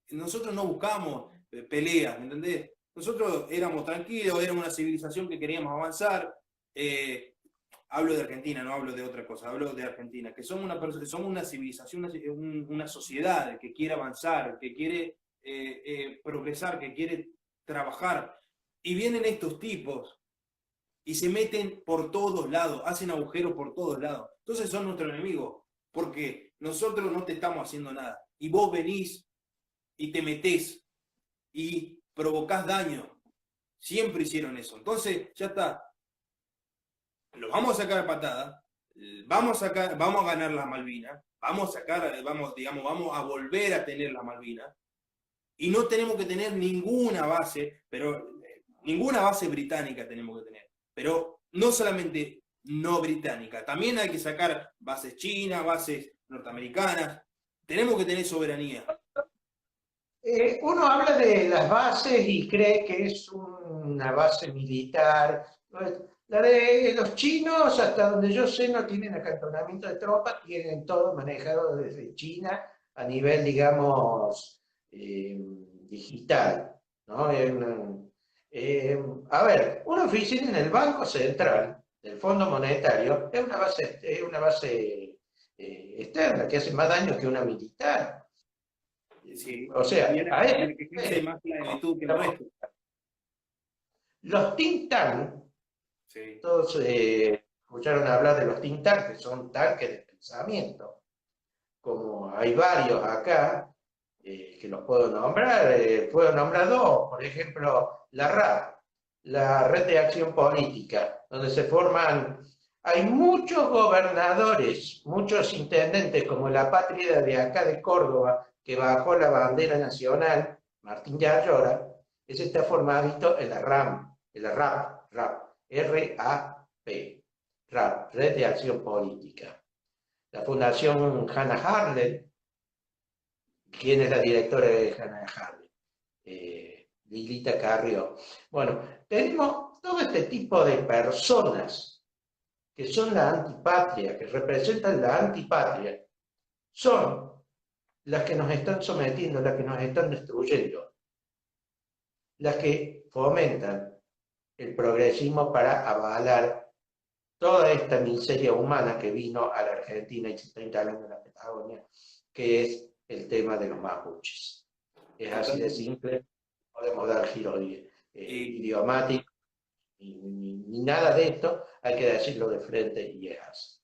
nosotros no buscamos peleas, ¿me entendés? Nosotros éramos tranquilos, éramos una civilización que queríamos avanzar. Hablo de Argentina, no hablo de otra cosa, hablo de Argentina, que somos una civilización, una sociedad que quiere avanzar, que quiere progresar, que quiere trabajar. Y vienen estos tipos y se meten por todos lados, hacen agujeros por todos lados. Entonces son nuestro enemigo, porque nosotros no te estamos haciendo nada. Y vos venís y te metés y provocás daño. Siempre hicieron eso. Entonces, ya está. Los vamos a sacar a patada, vamos a ganar las Malvinas, vamos a volver a tener las Malvinas, y no tenemos que tener ninguna base, pero ninguna base británica tenemos que tener, pero no solamente no británica, también hay que sacar bases chinas, bases norteamericanas, tenemos que tener soberanía. Uno habla de las bases y cree que es una base militar. La de los chinos, hasta donde yo sé, no tienen acantonamiento de tropas, tienen todo manejado desde China a nivel, digamos, digital, ¿no? A ver, una oficina en el Banco Central del Fondo Monetario es una base externa que hace más daño que una militar. Sí. O sea, a que más claritud que el resto. Los think tank, Sí. todos escucharon hablar de los think tank, que son tanques de pensamiento. Como hay varios acá, que los puedo nombrar, puedo nombrar dos, por ejemplo, la RAP, la Red de Acción Política, donde se forman, hay muchos gobernadores, muchos intendentes, como la Patria de acá de Córdoba, que bajó la bandera nacional, Martín de Ayora, ese está formado en la RAM, en la RAP, R-A-P, RAP, Red de Acción Política. La Fundación Hannah Harley, ¿quién es la directora de Hannah Harley? Lilita Carrió. Bueno, tenemos todo este tipo de personas que son la antipatria, que representan la antipatria, son las que nos están sometiendo, las que nos están destruyendo, las que fomentan el progresismo para avalar toda esta miseria humana que vino a la Argentina y se está instalando en la Patagonia, que es el tema de los mapuches. Es así de simple, no podemos dar giro idiomático ni nada de esto, hay que decirlo de frente y es así.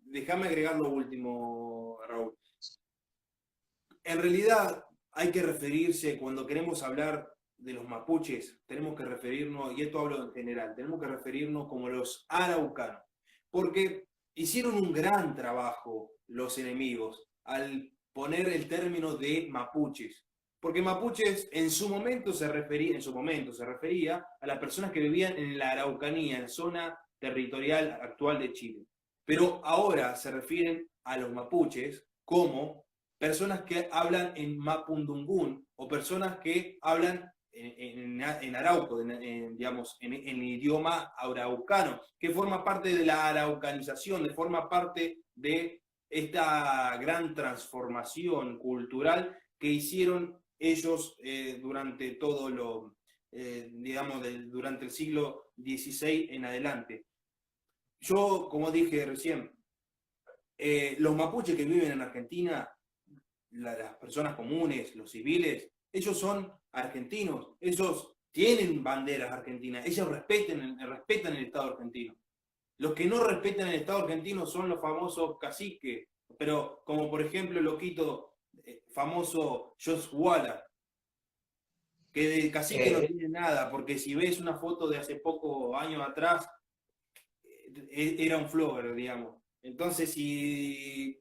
Déjame agregar lo último, Raúl. En realidad hay que referirse, cuando queremos hablar de los mapuches, tenemos que referirnos, y esto hablo en general, tenemos que referirnos como los araucanos, porque hicieron un gran trabajo los enemigos al poner el término de mapuches, porque mapuches en su momento se refería a las personas que vivían en la Araucanía, en la zona territorial actual de Chile. Pero ahora se refieren a los mapuches como personas que hablan en mapudungún o personas que hablan en arauco, digamos, en el idioma araucano, que forma parte de la araucanización, forma parte de esta gran transformación cultural que hicieron ellos durante todo durante el siglo XVI en adelante. Yo, como dije recién, los mapuches que viven en Argentina, las personas comunes, los civiles, ellos son argentinos, ellos tienen banderas argentinas, ellos respetan el Estado argentino. Los que no respetan el Estado argentino son los famosos caciques, pero como por ejemplo el loquito famoso Jos Wallace, que de cacique no tiene nada, porque si ves una foto de hace pocos años atrás, era un flogger, digamos. Entonces, si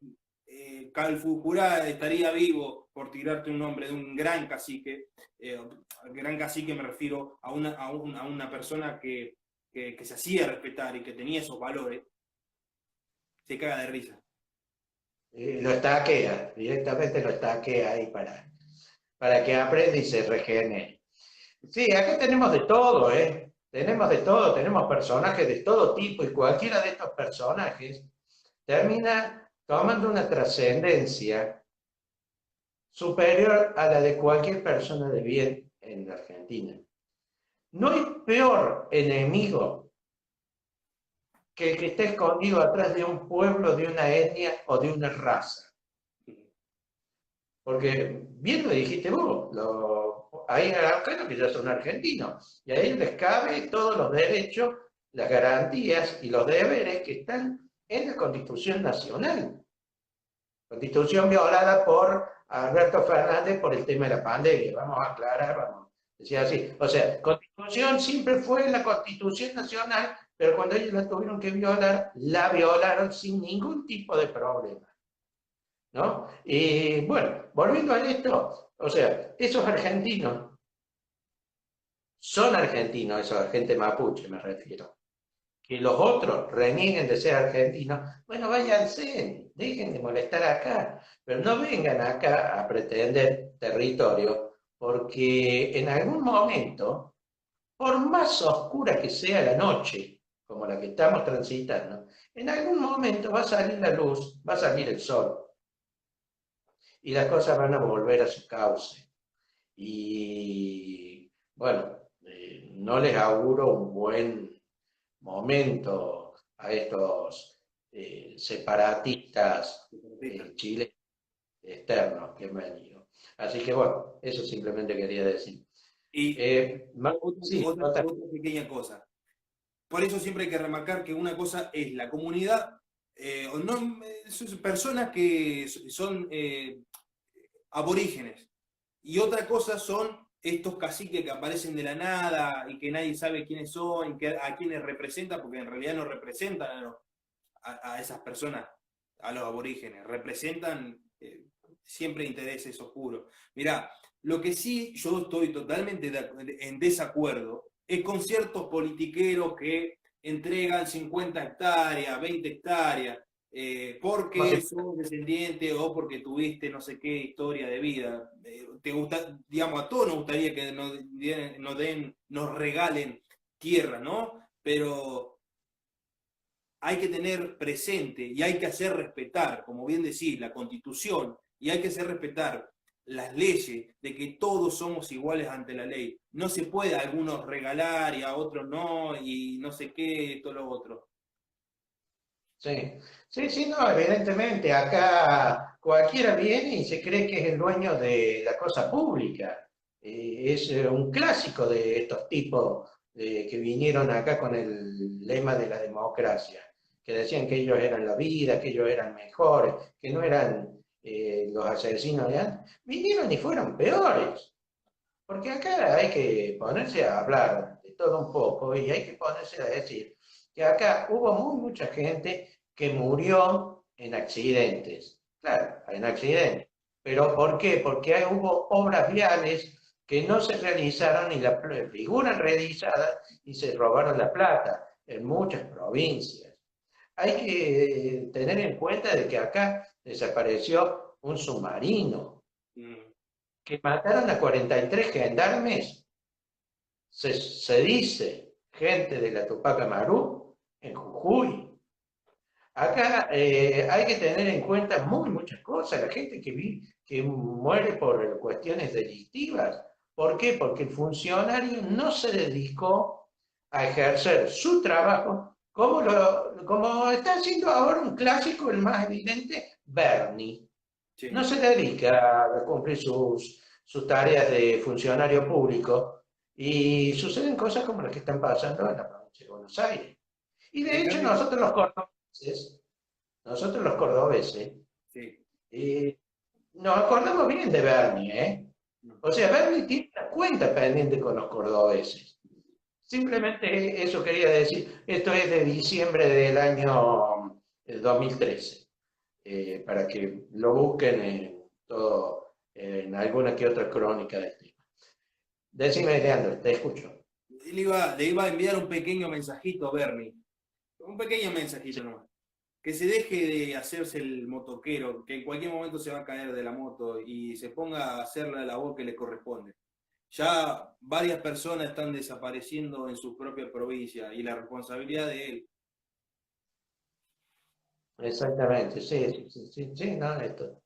Calfucurá estaría vivo, por tirarte un nombre de un gran cacique me refiero a una persona que se hacía respetar y que tenía esos valores, se caga de risa. Lo estaquea, directamente lo estaquea ahí para que aprenda y se regenere. Sí, acá tenemos de todo, ¿eh? Tenemos de todo, tenemos personajes de todo tipo y cualquiera de estos personajes termina tomando una trascendencia superior a la de cualquier persona de bien en la Argentina. No hay peor enemigo que el que está escondido atrás de un pueblo, de una etnia o de una raza. Porque bien lo dijiste vos, hay araucanos que ya son argentinos, y a ellos les cabe todos los derechos, las garantías y los deberes que están en la Constitución Nacional. Constitución violada por Alberto Fernández por el tema de la pandemia. Vamos a aclarar, vamos a decir así. O sea, Constitución siempre fue la Constitución Nacional, pero cuando ellos la tuvieron que violar, la violaron sin ningún tipo de problema, ¿no? Y bueno, volviendo a esto, o sea, esos argentinos son argentinos, esos gente mapuche me refiero. Que los otros renieguen de ser argentinos, bueno, váyanse, dejen de molestar acá, pero no vengan acá a pretender territorio, porque en algún momento, por más oscura que sea la noche, como la que estamos transitando, en algún momento va a salir la luz, va a salir el sol, y las cosas van a volver a su cauce. Y bueno, no les auguro un buen momento a estos separatistas chilenos externos que han venido. Así que bueno, eso simplemente quería decir. Y Sí, otra pequeña cosa. Por eso siempre hay que remarcar que una cosa es la comunidad, o no, son personas que son aborígenes, y otra cosa son estos caciques que aparecen de la nada y que nadie sabe quiénes son, a quiénes representan, porque en realidad no representan a esas personas, a los aborígenes, representan siempre intereses oscuros. Mirá, lo que sí yo estoy totalmente en desacuerdo es con ciertos politiqueros que entregan 50 hectáreas, 20 hectáreas, porque sos descendiente o porque tuviste no sé qué historia de vida. Te gusta, digamos, a todos nos gustaría que nos regalen tierra, ¿no? Pero hay que tener presente y hay que hacer respetar, como bien decís, la Constitución, y hay que hacer respetar las leyes de que todos somos iguales ante la ley. No se puede a algunos regalar y a otros no, y no sé qué, esto, lo otro. sí, sí, sí, no, evidentemente, acá cualquiera viene y se cree que es el dueño de la cosa pública. Es un clásico de estos tipos que vinieron acá con el lema de la democracia, que decían que ellos eran la vida, que ellos eran mejores, que no eran los asesinos de antes. Vinieron y fueron peores, porque acá hay que ponerse a hablar de todo un poco y hay que ponerse a decir que acá hubo mucha gente que murió en accidentes. Claro, en accidentes. ¿Pero por qué? Porque hubo obras viales que no se realizaron y la figuran realizadas y se robaron la plata en muchas provincias. Hay que tener en cuenta de que acá desapareció un submarino, que mataron a 43 gendarmes, se dice, gente de la Tupac Amaru, en Jujuy. Acá hay que tener en cuenta muchas cosas. La gente que muere por cuestiones delictivas. ¿Por qué? Porque el funcionario no se dedicó a ejercer su trabajo como está haciendo ahora un clásico, el más evidente, Bernie. Sí. No se dedica a cumplir sus tareas de funcionario público y suceden cosas como las que están pasando en la provincia de Buenos Aires. Y de En hecho cambio, nosotros los cordobeses, sí. nos acordamos bien de Bernie, ¿eh? O sea, Bernie tiene una cuenta pendiente con los cordobeses. Simplemente eso quería decir. Esto es de diciembre del año 2013, para que lo busquen en alguna que otra crónica del tema. Decime, Leandro, te escucho. Le iba a enviar un pequeño mensajito a Bernie. Un pequeño mensajito nomás. Que se deje de hacerse el motoquero, que en cualquier momento se va a caer de la moto y se ponga a hacer la labor que le corresponde. Ya varias personas están desapareciendo en su propia provincia y la responsabilidad de él. Exactamente, sí, sí, sí, sí, no, esto.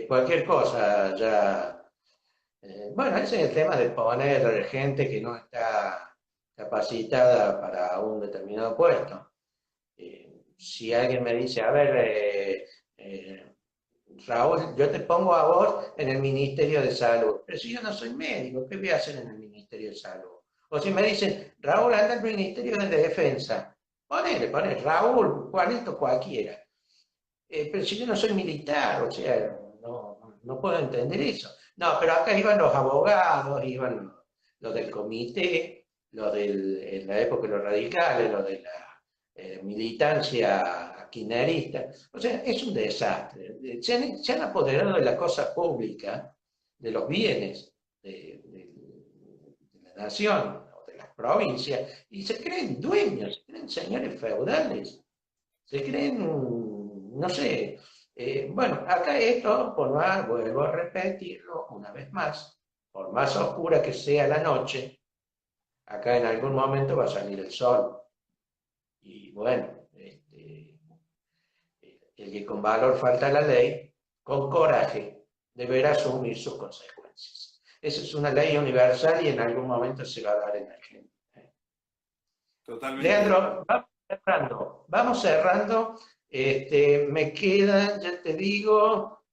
cualquier cosa ya. Bueno, ese es el tema de poner gente que no está capacitada para un determinado puesto. Si alguien me dice, a ver, Raúl, yo te pongo a vos en el Ministerio de Salud, pero si yo no soy médico, ¿qué voy a hacer en el Ministerio de Salud? O si me dicen, Raúl, anda al Ministerio de Defensa, ponele, Raúl, Juanito, cualquiera. Pero si yo no soy militar, o sea, no puedo entender eso. No, pero acá iban los abogados, iban los del comité, en la época de los radicales, los de la militancia kirchnerista. O sea, es un desastre. Se han apoderado de la cosa pública, de los bienes de la nación o de las provincias, y se creen dueños, se creen señores feudales, se creen, no sé. Bueno, acá esto, por más, vuelvo a repetirlo una vez más, por más oscura que sea la noche, acá en algún momento va a salir el sol. Y bueno, el que con valor falta a la ley, con coraje, deberá asumir sus consecuencias. Esa es una ley universal y en algún momento se va a dar en Argentina. Totalmente. Leandro, vamos cerrando. Me quedan, ya te digo,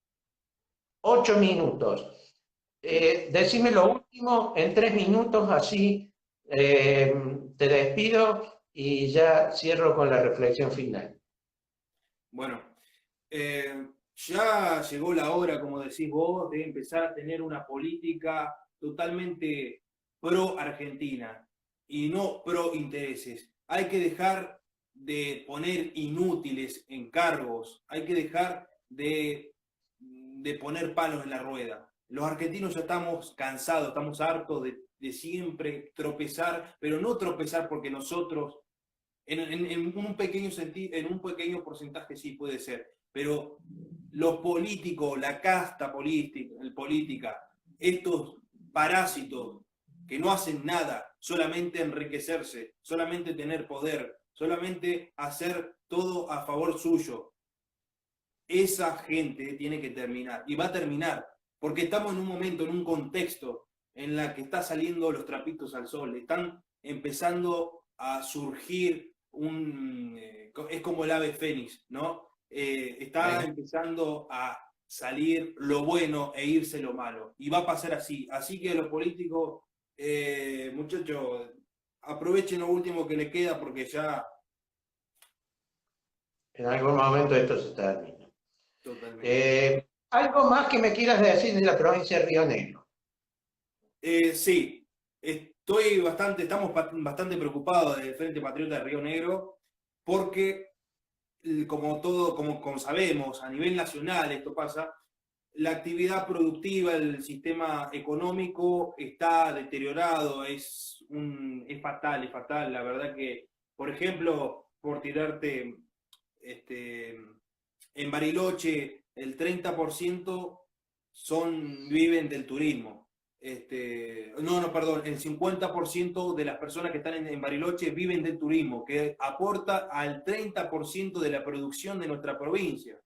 8 minutos. Decime lo último en 3 minutos, así te despido y ya cierro con la reflexión final. Bueno, ya llegó la hora, como decís vos, de empezar a tener una política totalmente pro Argentina y no pro intereses. Hay que dejar de poner inútiles en cargos, hay que dejar de poner palos en la rueda. Los argentinos ya estamos cansados, estamos hartos de siempre tropezar, pero no tropezar porque nosotros, en un pequeño sentido, en un pequeño porcentaje sí puede ser, pero los políticos, la casta política, estos parásitos que no hacen nada, solamente enriquecerse, solamente tener poder, solamente hacer todo a favor suyo. Esa gente tiene que terminar, y va a terminar, porque estamos en un momento, en un contexto en la que está saliendo los trapitos al sol, están empezando a surgir es como el ave fénix, ¿no? Está empezando a salir lo bueno e irse lo malo, y va a pasar así. Así que los políticos, muchachos, aprovechen lo último que les queda porque ya... En algún momento esto se termina. Totalmente. ¿Algo más que me quieras decir de la provincia de Río Negro? Sí, estamos bastante preocupados del Frente Patriota de Río Negro porque, como sabemos, a nivel nacional esto pasa, la actividad productiva, el sistema económico está deteriorado, es fatal, la verdad que, por ejemplo, por tirarte, en Bariloche el 30% viven del turismo. Perdón, el 50% de las personas que están en Bariloche viven del turismo, que aporta al 30% de la producción de nuestra provincia.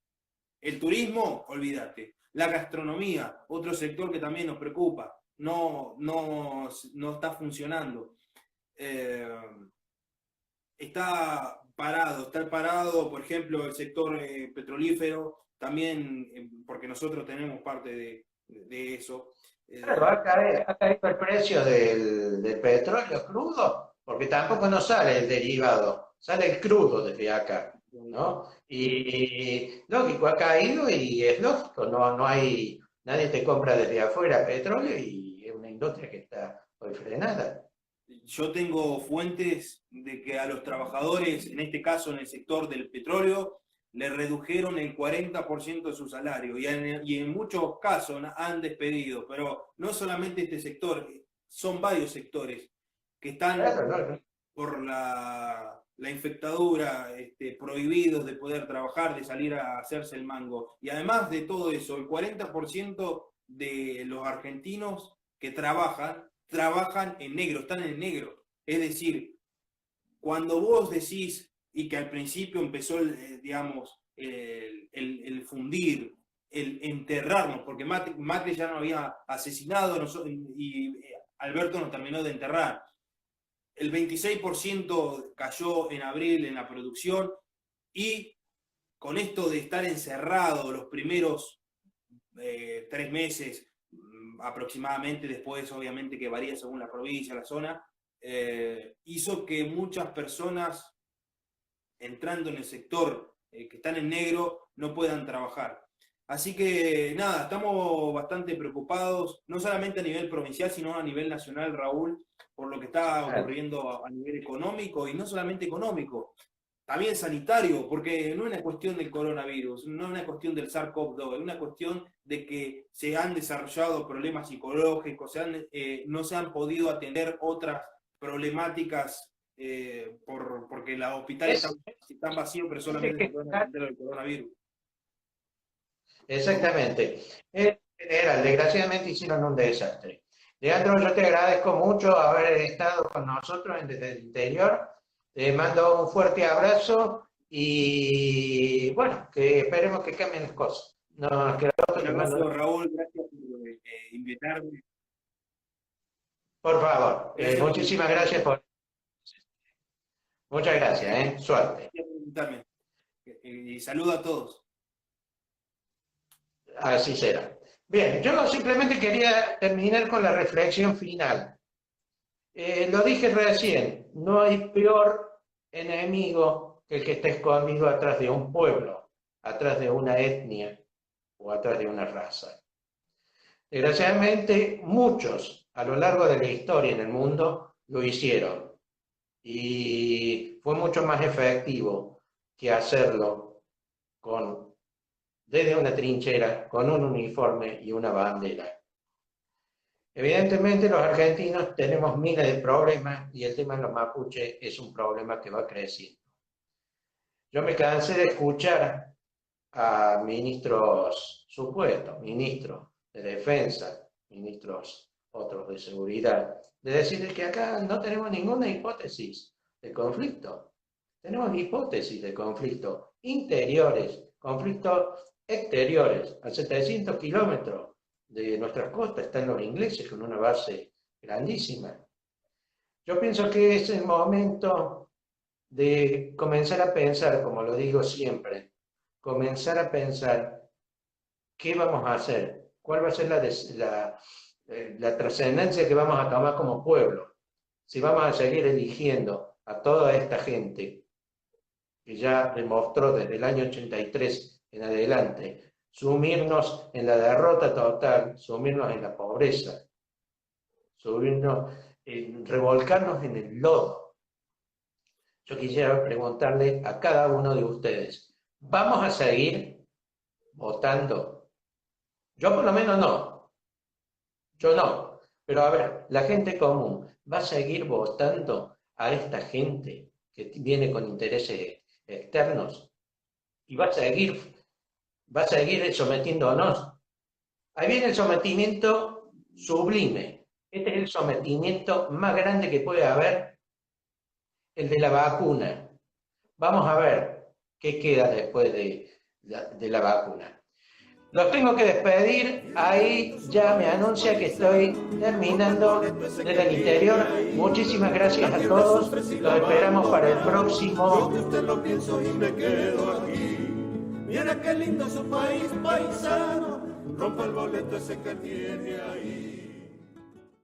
El turismo, olvídate. La gastronomía, otro sector que también nos preocupa, no está funcionando. Está parado, por ejemplo, el sector petrolífero, también porque nosotros tenemos parte de eso. Claro, ha caído el precio del petróleo crudo, porque tampoco nos sale el derivado, sale el crudo desde acá, ¿no? Y lógico, ha caído y es lógico, no hay, nadie te compra desde afuera petróleo y es una industria que está hoy frenada. Yo tengo fuentes de que a los trabajadores, en este caso en el sector del petróleo, le redujeron el 40% de su salario y en muchos casos han despedido, pero no solamente este sector, son varios sectores que están por la infectadura, prohibidos de poder trabajar, de salir a hacerse el mango. Y además de todo eso, el 40% de los argentinos que trabajan en negro, están en negro. Es decir, cuando vos decís, y que al principio empezó, el fundir el enterrarnos, porque Macri ya nos había asesinado y Alberto nos terminó de enterrar. El 26% cayó en abril en la producción, y con esto de estar encerrado los primeros 3 meses aproximadamente, después obviamente que varía según la provincia, la zona, hizo que muchas personas entrando en el sector que están en negro no puedan trabajar. Así que nada, estamos bastante preocupados, no solamente a nivel provincial, sino a nivel nacional, Raúl, por lo que está ocurriendo a nivel económico, y no solamente económico, también sanitario, porque no es una cuestión del coronavirus, no es una cuestión del SARS-CoV-2, es una cuestión de que se han desarrollado problemas psicológicos, no se han podido atender otras problemáticas porque los hospitales están vacíos, pero solamente se pueden atender el coronavirus. Exactamente. En general, desgraciadamente hicieron un desastre. Leandro, yo te agradezco mucho haber estado con nosotros desde el interior. Te mando un fuerte abrazo y bueno, que esperemos que cambien las cosas. No, que un abrazo, Raúl, gracias por invitarme. Por favor, muchísimas gracias por... Muchas gracias, suerte. Y saludo a todos. Así será. Bien, yo simplemente quería terminar con la reflexión final. Lo dije recién, no hay peor enemigo que el que está escondido atrás de un pueblo, atrás de una etnia o atrás de una raza. Desgraciadamente, muchos a lo largo de la historia en el mundo lo hicieron, y fue mucho más efectivo que hacerlo desde una trinchera, con un uniforme y una bandera. Evidentemente los argentinos tenemos miles de problemas, y el tema de los mapuches es un problema que va creciendo. Yo me cansé de escuchar a ministros, supuestos ministros de defensa, ministros otros de seguridad, de decirles que acá no tenemos ninguna hipótesis de conflicto. Tenemos hipótesis de conflicto interiores, conflictos exteriores. A 700 kilómetros de nuestras costas están los ingleses con una base grandísima. Yo pienso que es el momento de comenzar a pensar, como lo digo siempre, comenzar a pensar qué vamos a hacer, cuál va a ser la trascendencia que vamos a tomar como pueblo, si vamos a seguir eligiendo a toda esta gente que ya demostró desde el año 83 en adelante sumirnos en la derrota total, sumirnos en la pobreza, revolcarnos en el lodo. Yo quisiera preguntarle a cada uno de ustedes, ¿vamos a seguir votando? Yo por lo menos no. Yo no. Pero a ver, la gente común, ¿va a seguir votando a esta gente que viene con intereses externos? ¿Y va a seguir sometiéndonos? Ahí viene el sometimiento sublime. Este es el sometimiento más grande que puede haber, el de la vacuna. Vamos a ver qué queda después de la vacuna. Los tengo que despedir, ahí ya me anuncia que estoy terminando desde el interior. Muchísimas gracias a todos, los esperamos para el próximo. Yo usted lo pienso y me quedo aquí. Mira qué lindo su país, paisano, rompa el boleto ese que tiene ahí.